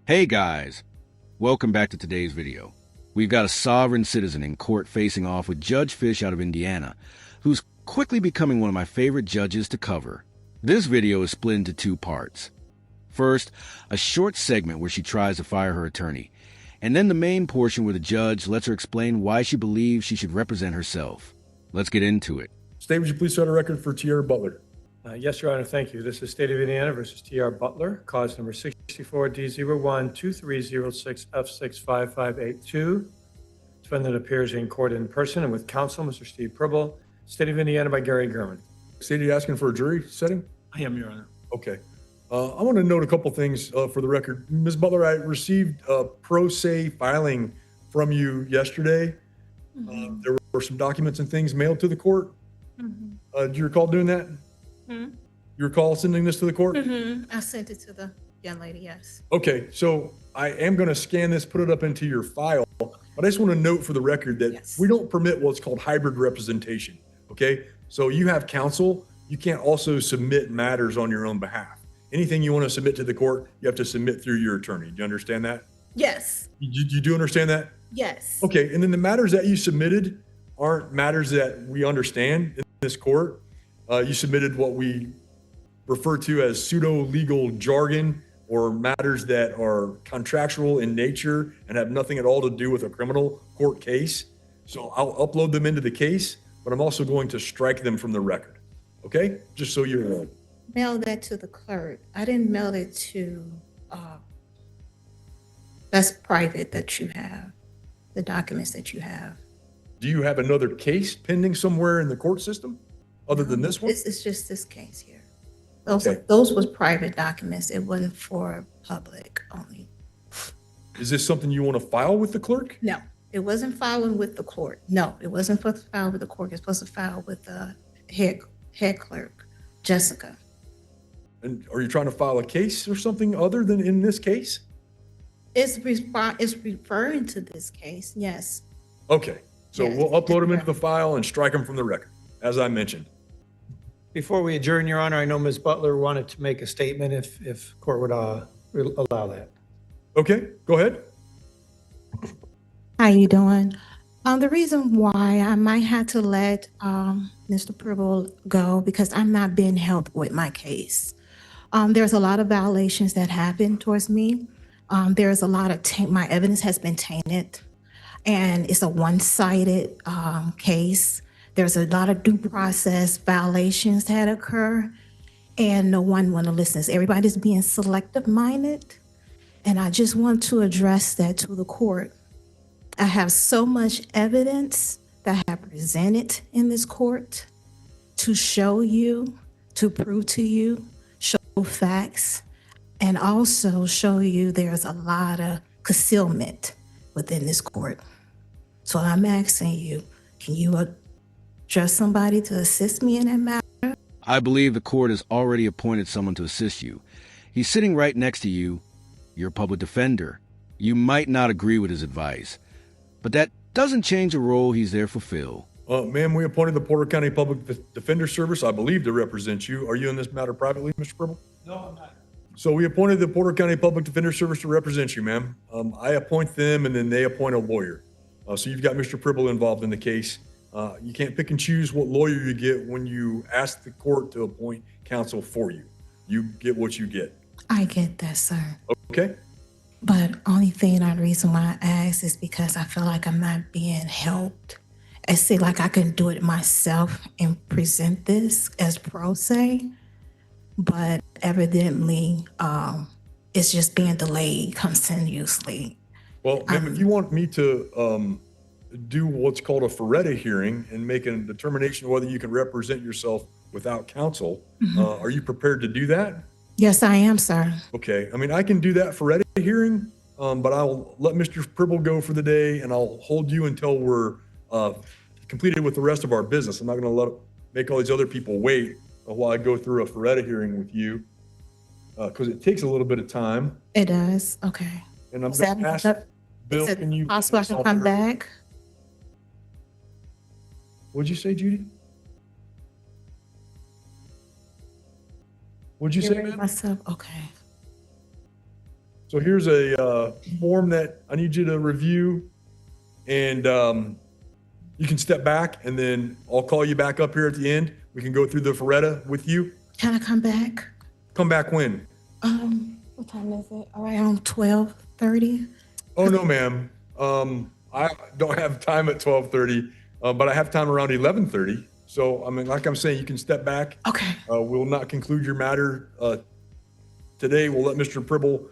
Hey guys, welcome back to today's video. We've got a sovereign citizen in court facing off with Judge Fish out of Indiana, who's quickly becoming one of my favorite judges to cover. This video is split into two parts. First, a short segment where she tries to fire her attorney, and then the main portion where the judge lets her explain why she believes she should represent herself. Let's get into it. State, would you please set a record for Tierra Butler? Yes, Your Honor, thank you. This is State of Indiana versus T.R. Butler, cause number 64D012306F65582. Defendant appears in court in person and with counsel, Mr. Steve Pribble. State of Indiana by Gary Gurman. State, are you asking for a jury setting? I am, Your Honor. Okay. I want to note a couple things for the record. Ms. Butler, I received a pro se filing from you yesterday. There were some documents and things mailed to the court. Do you recall doing that? You recall sending this to the court? I sent it to the young lady, yes. Okay, so I am going to scan this, put it up into your file, but I just want to note for the record that we don't permit what's called hybrid representation, okay? So you have counsel, you can't also submit matters on your own behalf. Anything you want to submit to the court, you have to submit through your attorney. Do you understand that? Yes. You do understand that? Yes. Okay, and then the matters that you submitted aren't matters that we understand in this court. You submitted what we refer to as pseudo-legal jargon or matters that are contractual in nature and have nothing at all to do with a criminal court case. So I'll upload them into the case, but I'm also going to strike them from the record. Okay? Just so you're aware. Mail that to the clerk. I didn't mail it to, that's private that you have, the documents that you have. Do you have another case pending somewhere in the court system other than this one? It's just this case here. Those was private documents. It wasn't for public only. Is this something you want to file with the clerk? No, it wasn't filing with the court. No, it wasn't supposed to file with the court. It's supposed to file with the head clerk, Jessica. And are you trying to file a case or something other than in this case? It's referring to this case, yes. Okay, so Yes. we'll upload them into the file and strike them from the record, as I mentioned. Before we adjourn, Your Honor, I know Ms. Butler wanted to make a statement if court would allow that. Okay, go ahead. How you doing? The reason why I might have to let Mr. Pribble go because I'm not being helped with my case. There's a lot of violations that happen towards me. There's a lot of my evidence has been tainted, and it's a one-sided case. There's a lot of due process violations that occur, and no one want to listen. Everybody's being selective-minded, and I just want to address that to the court. I have so much evidence that I have presented in this court to show you, to prove to you, show facts, and also show you there's a lot of concealment within this court. So I'm asking you, can you address somebody to assist me in that matter? I believe the court has already appointed someone to assist you. He's sitting right next to you. You're a public defender. You might not agree with his advice, but that doesn't change the role he's there to fulfill. Ma'am, we appointed the Porter County Public Defender Service, I believe, to represent you. Are you in this matter privately, Mr. Pribble? No, I'm not. So we appointed the Porter County Public Defender Service to represent you, ma'am. I appoint them, and then they appoint a lawyer. So you've got Mr. Pribble involved in the case. You can't pick and choose what lawyer you get when you ask the court to appoint counsel for you. You get what you get. I get that, sir. Okay? But only thing, the reason why I ask is because I feel like I'm not being helped. I see like I can do it myself and present this as pro se, but evidently it's just being delayed continuously. Well, ma'am, if you want me to do what's called a Feretta hearing and make a determination whether you can represent yourself without counsel, are you prepared to do that? Yes, I am, sir. Okay. I mean, I can do that Feretta hearing, but I'll let Mr. Pribble go for the day, and I'll hold you until we're completed with the rest of our business. I'm not going to make all these other people wait while I go through a Feretta hearing with you, because it takes a little bit of time. It does. Okay. And I'm Is going to that- ask Bill, Is it can you? possible I can come back? What'd you say, Judy? What'd you say, Hearing ma'am? myself. Okay. So So here's a form that I need you to review, and you can step back, and then I'll call you back up here at the end. We can go through the Ferretta with you. Can I come back? Come back when? What time is it? Around 12:30? Oh, no, ma'am. I don't have time at 12:30, but I have time around 11:30. So, I mean, like I'm saying, you can step back. Okay. We'll not conclude your matter today. We'll let Mr. Pribble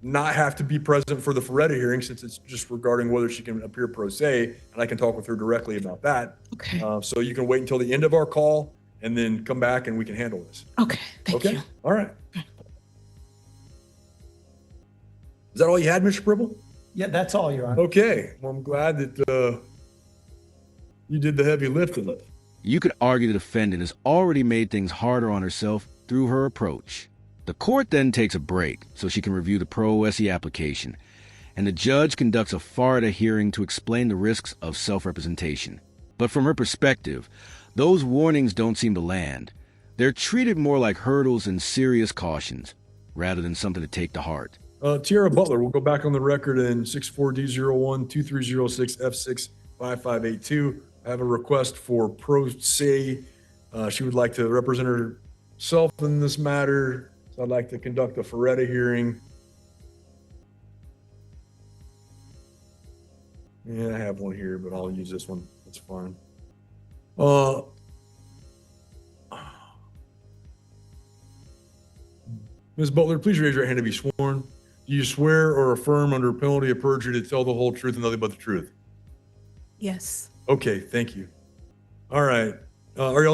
not have to be present for the Ferretta hearing, since it's just regarding whether she can appear pro se, and I can talk with her directly about that. Okay. So you can wait until the end of our call and then come back and we can handle this. Okay. Thank you. All right. Is that all you had, Mr. Pribble? Yeah, that's all, Your Honor. Okay. Well, I'm glad that you did the heavy lifting. You could argue the defendant has already made things harder on herself through her approach. The court then takes a break so she can review the pro se application, and the judge conducts a Ferretta hearing to explain the risks of self-representation. But from her perspective, those warnings don't seem to land. They're treated more like hurdles and serious cautions, rather than something to take to heart. Tiara Butler, we'll go back on the record in 64D01-2306F65582. I have a request for pro se. She would like to represent herself in this matter. So I'd like to conduct a Ferretta hearing. Yeah, I have one here, but I'll use this one. That's fine. Ms. Butler, please raise your hand to be sworn. Do you swear or affirm under penalty of perjury to tell the whole truth and nothing but the truth? Yes. Okay, thank you. All right. Are you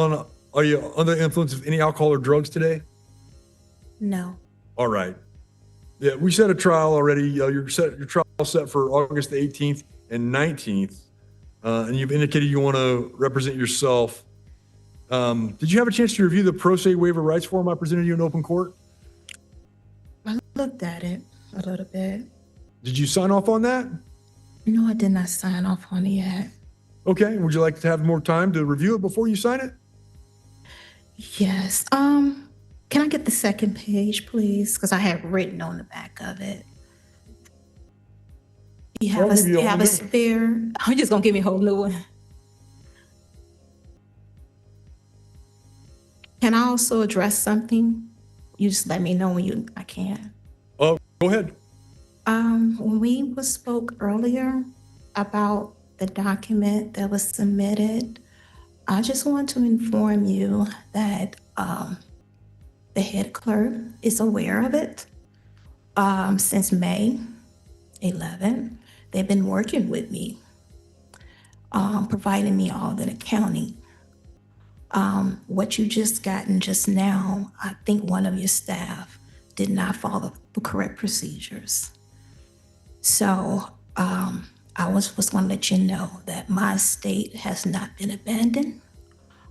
under the influence of any alcohol or drugs today? No. All right. Yeah, we set a trial already. Your trial set for August the 18th and 19th, and you've indicated you want to represent yourself. Did you have a chance to review the pro se waiver rights form I presented you in open court? I looked at it a little bit. Did you sign off on that? No, I did not sign off on it yet. Okay. Would you like to have more time to review it before you sign it? Yes. Can I get the second page, please? Because I have written on the back of it. You have a spare. I'm just gonna give me a whole new one. Can I also address something? You just let me know when I can. Oh, go ahead. When we spoke earlier about the document that was submitted, I just want to inform you that the head clerk is aware of it. Since May 11th, they've been working with me, providing me all the accounting. What you just gotten just now, I think one of your staff did not follow the correct procedures. So I was going to let you know that my estate has not been abandoned.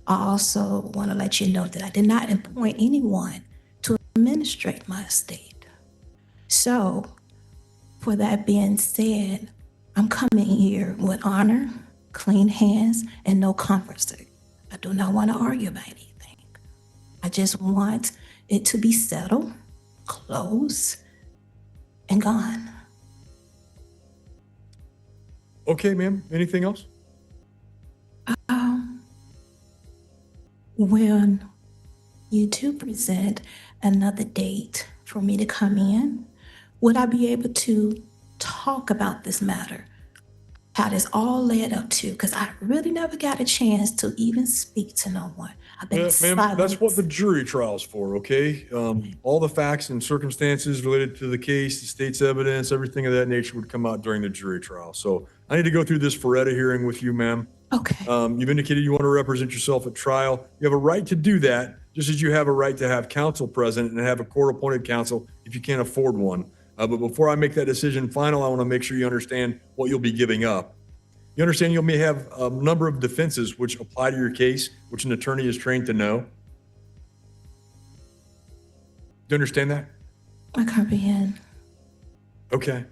I also want to let you know that I did not appoint anyone to administrate my estate. So, for that being said, I'm coming here with honor, clean hands, and no controversy. I do not want to argue about anything. I just want it to be settled, closed, and gone. Okay, ma'am. Anything else? When you do present another date for me to come in, would I be able to talk about this matter? How this all led up to, because I really never got a chance to even speak to no one. I've been silent. Ma'am, that's what the jury trial's for, okay? All the facts and circumstances related to the case, the state's evidence, everything of that nature would come out during the jury trial. So I need to go through this Ferretta hearing with you, ma'am. Okay. You've indicated you want to represent yourself at trial. You have a right to do that, just as you have a right to have counsel present and have a court-appointed counsel if you can't afford one. But before I make that decision final, I want to make sure you understand what you'll be giving up. You understand you may have a number of defenses which apply to your case, which an attorney is trained to know. Do you understand that? I comprehend. Okay.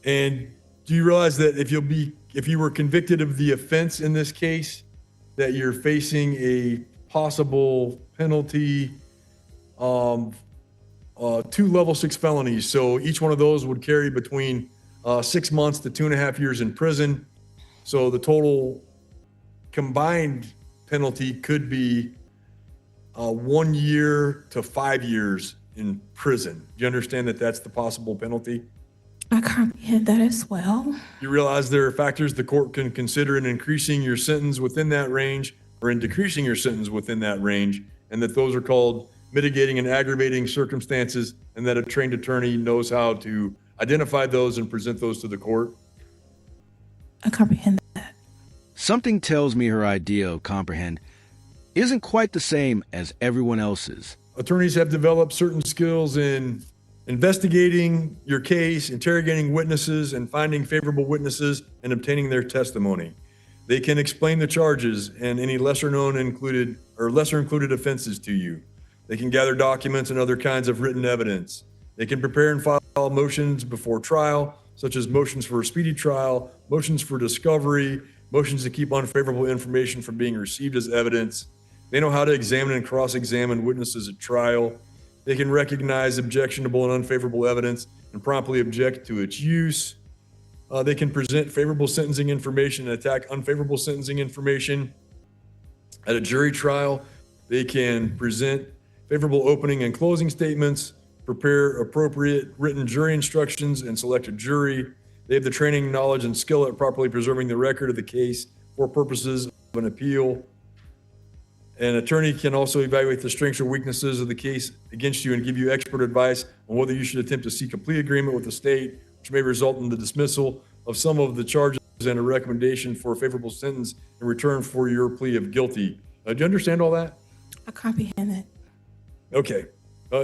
And do you realize that if you were convicted of the offense in this case, that you're facing a possible penalty on 2 level 6 felonies. So each one of those would carry between 6 months to 2.5 years in prison. So the total combined penalty could be 1 year to 5 years in prison. Do you understand that that's the possible penalty? I comprehend that as well. You realize there are factors the court can consider in increasing your sentence within that range or in decreasing your sentence within that range, and that those are called mitigating and aggravating circumstances, and that a trained attorney knows how to identify those and present those to the court. I comprehend that. Something tells me her idea of comprehend isn't quite the same as everyone else's. Attorneys have developed certain skills in investigating your case, interrogating witnesses, and finding favorable witnesses and obtaining their testimony. They can explain the charges and any lesser included offenses to you. They can gather documents and other kinds of written evidence. They can prepare and file motions before trial, such as motions for a speedy trial, motions for discovery, motions to keep unfavorable information from being received as evidence. They know how to examine and cross-examine witnesses at trial. They can recognize objectionable and unfavorable evidence and promptly object to its use. They can present favorable sentencing information and attack unfavorable sentencing information. At a jury trial, they can present favorable opening and closing statements, prepare appropriate written jury instructions, and select a jury. They have the training, knowledge, and skill at properly preserving the record of the case for purposes of an appeal. An attorney can also evaluate the strengths or weaknesses of the case against you and give you expert advice on whether you should attempt to seek a plea agreement with the state, which may result in the dismissal of some of the charges and a recommendation for a favorable sentence in return for your plea of guilty. Do you understand all that? I comprehend it. Okay.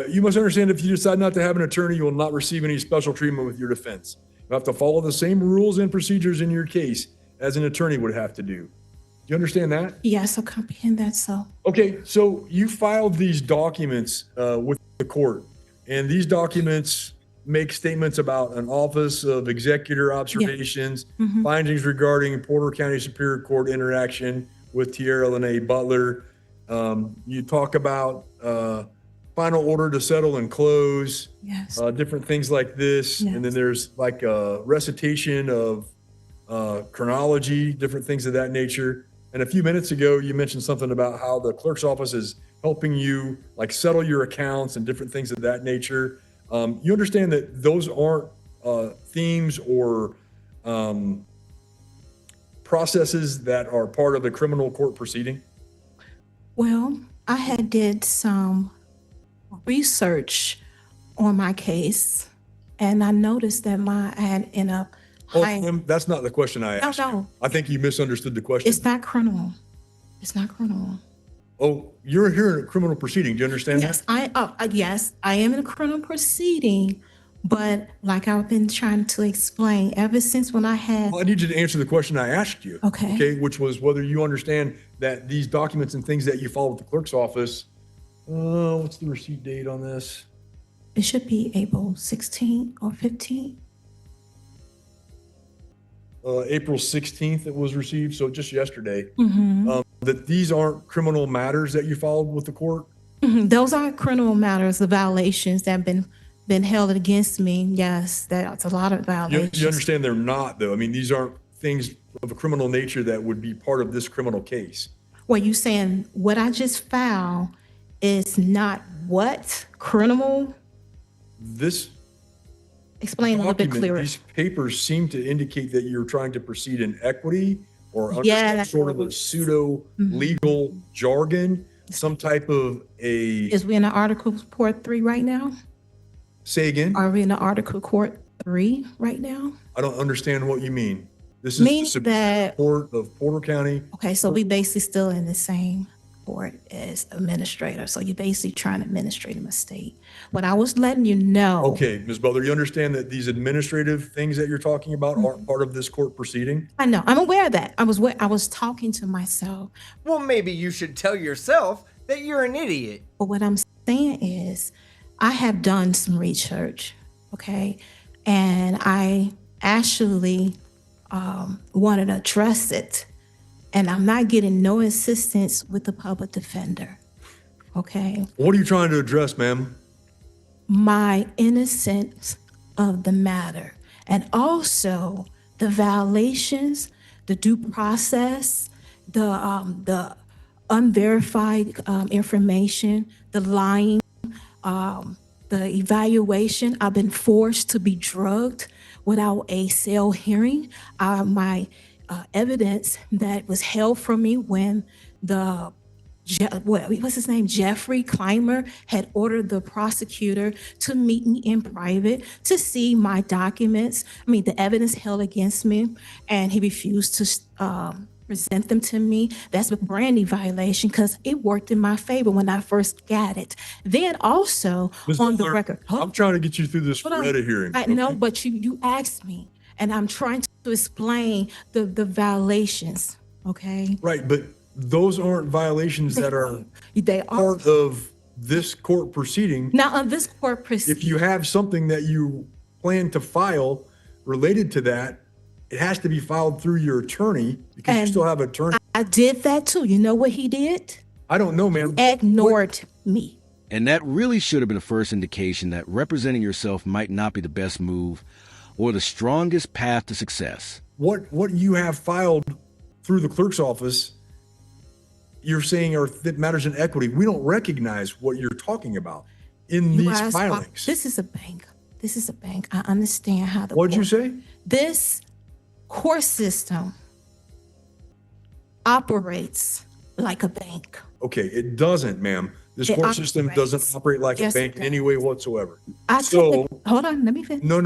You must understand if you decide not to have an attorney, you will not receive any special treatment with your defense. You have to follow the same rules and procedures in your case as an attorney would have to do. Do you understand that? Yes, I comprehend that. So, okay, so you filed these documents with the court, and these documents make statements about an Office of Executor Observations, findings regarding Porter County Superior Court interaction with Tierra Lene Butler. You talk about final order to settle and close, different things like this. And then there's like a recitation of chronology, different things of that nature. And a few minutes ago, you mentioned something about how the clerk's office is helping you like settle your accounts and different things of that nature. You understand that those aren't themes or processes that are part of the criminal court proceeding? Well, I had did some research on my case, and I noticed that I had ended up that's not the question I asked. No. I think you misunderstood the question. It's not criminal. It's not criminal. Oh, you're here in a criminal proceeding. Do you understand that? Yes, I am in a criminal proceeding, but like I've been trying to explain ever since when I had. Well, I need you to answer the question I asked you. Okay. Which was whether you understand that these documents and things that you follow with the clerk's office. What's the receipt date on this? It should be April 16th or 15th. April 16th it was received, so just yesterday. That these aren't criminal matters that you followed with the court? Those aren't criminal matters, the violations that have been held against me. Yes, that's a lot of violations. You understand they're not, though. I mean, these aren't things of a criminal nature that would be part of this criminal case. Well, you saying what I just filed is not what? Criminal? This Explain a little bit clearer. These papers seem to indicate that you're trying to proceed in equity or under some sort of a pseudo-legal jargon, some type of a... Is we in the Article Court 3 right now? Say again? Are we in the Article Court 3 right now? I don't understand what you mean. This is the Supreme Court of Porter County. Okay, so we basically still in the same court as administrator. So you're basically trying to administrate a mistake. What I was letting you know. Okay, Ms. Butler, you understand that these administrative things that you're talking about aren't part of this court proceeding? I know. I'm aware of that. I was talking to myself. Well, maybe you should tell yourself that you're an idiot. But what I'm saying is I have done some research, okay? And I actually wanted to address it. And I'm not getting no assistance with the public defender, okay? What are you trying to address, ma'am? my innocence of the matter, and also the violations, the due process, the unverified information, the lying, the evaluation. I've been forced to be drugged without a cell hearing. My evidence that was held from me when what's his name? Jeffrey Clymer had ordered the prosecutor to meet me in private to see my documents. I mean, the evidence held against me, and he refused to present them to me. That's a brand new violation because it worked in my favor when I first got it. Then also Ms. on the Butler, record. I'm trying to get you through this Hold on. Feretta hearing. I know, but you asked me, and I'm trying to explain the violations. Okay. Right, but those aren't violations that are They are part of this court proceeding. now on this court proceeding. If you have something that you plan to file related to that, it has to be filed through your attorney because you And still have an attorney. I did that too. You know what he did? I don't know, man. Ignored me. And that really should have been the first indication that representing yourself might not be the best move or the strongest path to success. What you have filed through the clerk's office, you're saying are matters in equity. We don't recognize what you're talking about in You these guys filings. this is a bank. This is a bank. I understand how the What'd you court- say? This court system operates like a bank. Okay, it doesn't, ma'am. This It court system operates. doesn't operate like Yes, a bank it in any way whatsoever. Hold on, let me finish. No.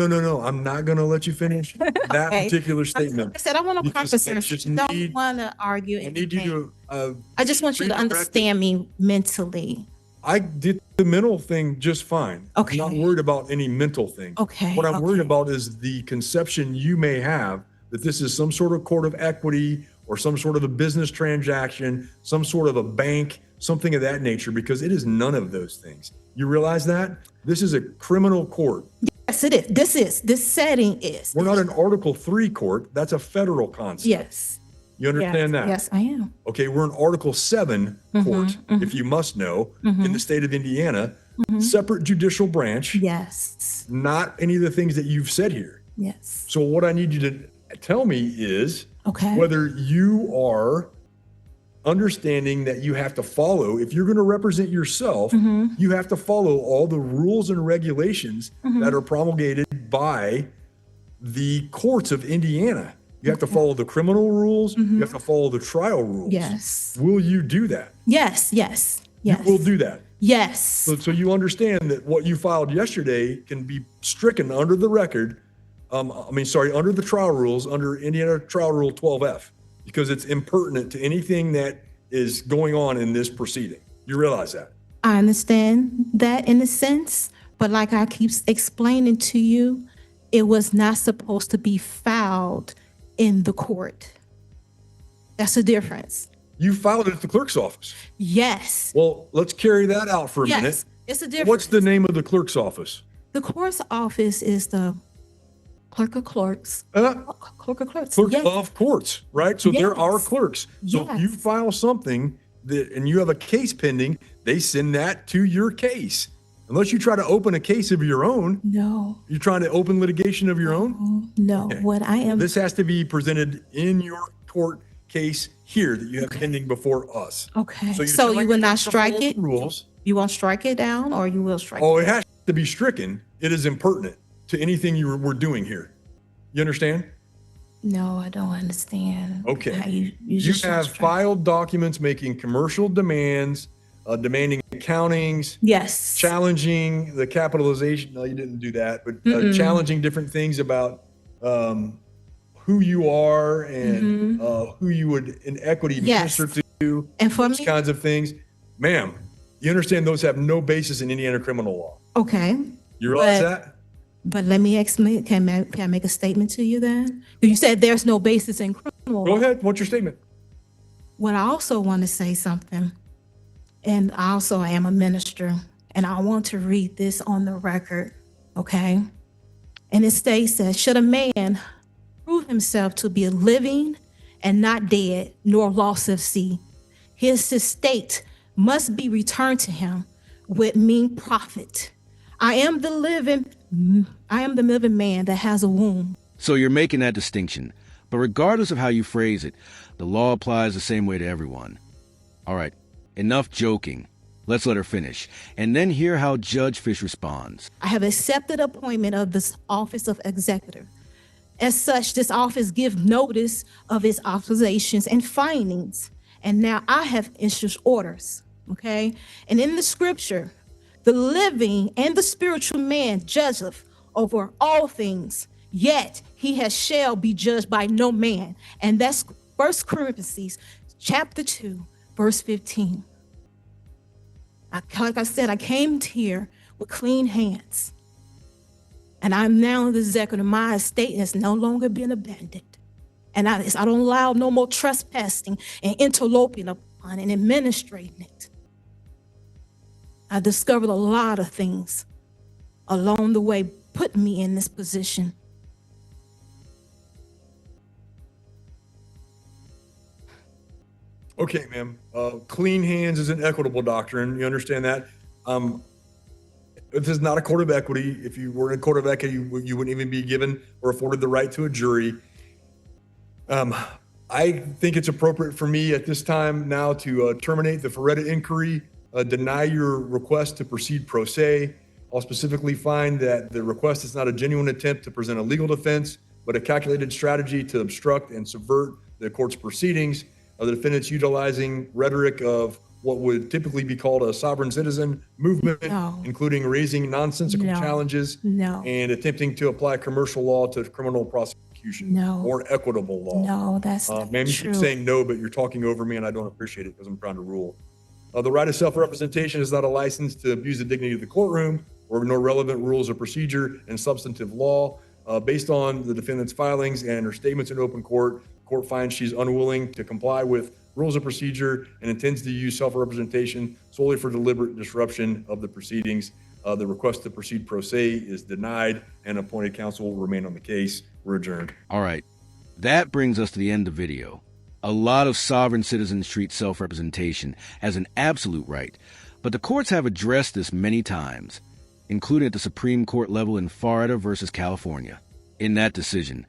I'm not going to let you finish that Okay. particular I statement. said I want to Because I conversation. just Don't need- want to argue. I need you anything. to, I just want you to redirect it. understand me mentally. I did the mental thing just fine. Okay. I'm not worried about any mental thing. Okay, What I'm worried okay. about is the conception you may have that this is some sort of court of equity or some sort of a business transaction, some sort of a bank, something of that nature, because it is none of those things. You realize that? This is a criminal court. Yes, it is. This setting is. We're not an Article 3 court. That's a federal concept. Yes. You understand that? Yes, I am. Okay, we're an Article 7 court, if you must know, in the state of Indiana, separate judicial branch, Yes. not any of the things that you've said here. Yes. So what I need you to tell me is Okay. whether you are understanding that you have to follow, if you're going to represent yourself, you have to follow all the rules and regulations that are promulgated by the courts of Indiana. You have to follow the criminal rules. You have to follow the trial rules. Yes. Will you do that? Yes. Yes. You Yes. will do that. Yes. So you understand that what you filed yesterday can be stricken under the record. Under the trial rules, under Indiana Trial Rule 12F, because it's impertinent to anything that is going on in this proceeding. You realize that? I understand that in a sense, but like I keep explaining to you, it was not supposed to be filed in the court. That's the difference. You filed it at the clerk's office. Yes. Well, let's carry that out for a minute. Yes. It's a difference. What's the name of the clerk's office? The court's office is the clerk of clerks. Clerk of clerks. Clerk Yes. of courts, right? So there are Yes. clerks. So if you Yes. file something and you have a case pending, they send that to your case. Unless you try to open a case of your own, No. you're trying to open litigation of your own. No. Okay. What I am. This has to be presented in your court case here that you have pending before us. Okay. you're So telling you will me not to strike follow it? the rules. You won't strike it down, or you will strike Oh, it? it has to be stricken. It is impertinent to anything we're doing here. You understand? No, I don't understand. Okay. How you You just have strike- filed documents making commercial demands, demanding accountings, Yes. challenging the capitalization. No, you didn't do that, but challenging different things about who you are and who you would in equity Yes. minister to, And for those me, kinds of things. Ma'am, you understand those have no basis in Indiana criminal law. okay. You realize But- that? But let me explain. Can I make a statement to you then? You said there's no basis in criminal Go law. ahead. What's your statement? What I also want to say something, and I also am a minister, and I want to read this on the record, okay? And it states that should a man prove himself to be living and not dead, nor lost of sea, his estate must be returned to him with mean profit. I am the living man that has a womb. So you're making that distinction. But regardless of how you phrase it, the law applies the same way to everyone. All right, enough joking. Let's let her finish, and then hear how Judge Fish responds. I have accepted appointment of this office of executor. As such, this office gives notice of its observations and findings. And now I have issued orders, okay? And in the scripture, the living and the spiritual man judgeth over all things, yet he shall be judged by no man. And that's 1 Corinthians chapter 2, verse 15. Like I said, I came here with clean hands. And I'm now the executor. My estate has no longer been abandoned. And I don't allow no more trespassing and interloping upon and administrating it. I discovered a lot of things along the way, putting me in this position. Okay, ma'am. Clean hands is an equitable doctrine. You understand that? This is not a court of equity. If you were in a court of equity, you wouldn't even be given or afforded the right to a jury. I think it's appropriate for me at this time now to terminate the Ferretta inquiry, deny your request to proceed pro se. I'll specifically find that the request is not a genuine attempt to present a legal defense, but a calculated strategy to obstruct and subvert the court's proceedings. The defendant's utilizing rhetoric of what would typically be called a sovereign citizen movement, including raising nonsensical challenges and attempting to apply commercial law to criminal prosecution or equitable law. No, that's not ma'am, you true. keep saying no, but you're talking over me and I don't appreciate it because I'm trying to rule. The right of self-representation is not a license to abuse the dignity of the courtroom or nor relevant rules of procedure and substantive law. Based on the defendant's filings and her statements in open court, court finds she's unwilling to comply with rules of procedure and intends to use self-representation solely for deliberate disruption of the proceedings. The request to proceed pro se is denied and appointed counsel will remain on the case. We're adjourned. All right, that brings us to the end of the video. A lot of sovereign citizens treat self-representation as an absolute right, but the courts have addressed this many times, including at the Supreme Court level in Florida versus California. In that decision,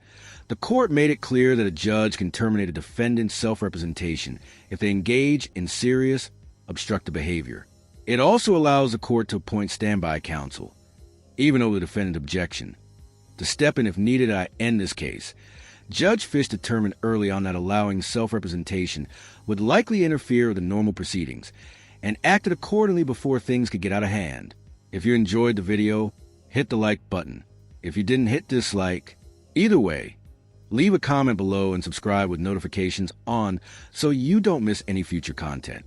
the court made it clear that a judge can terminate a defendant's self-representation if they engage in serious, obstructive behavior. It also allows the court to appoint standby counsel, even over the defendant's objection. To step in if needed to end this case, Judge Fish determined early on that allowing self-representation would likely interfere with the normal proceedings, and acted accordingly before things could get out of hand. If you enjoyed the video, hit the like button. If you didn't hit dislike, either way, leave a comment below and subscribe with notifications on so you don't miss any future content.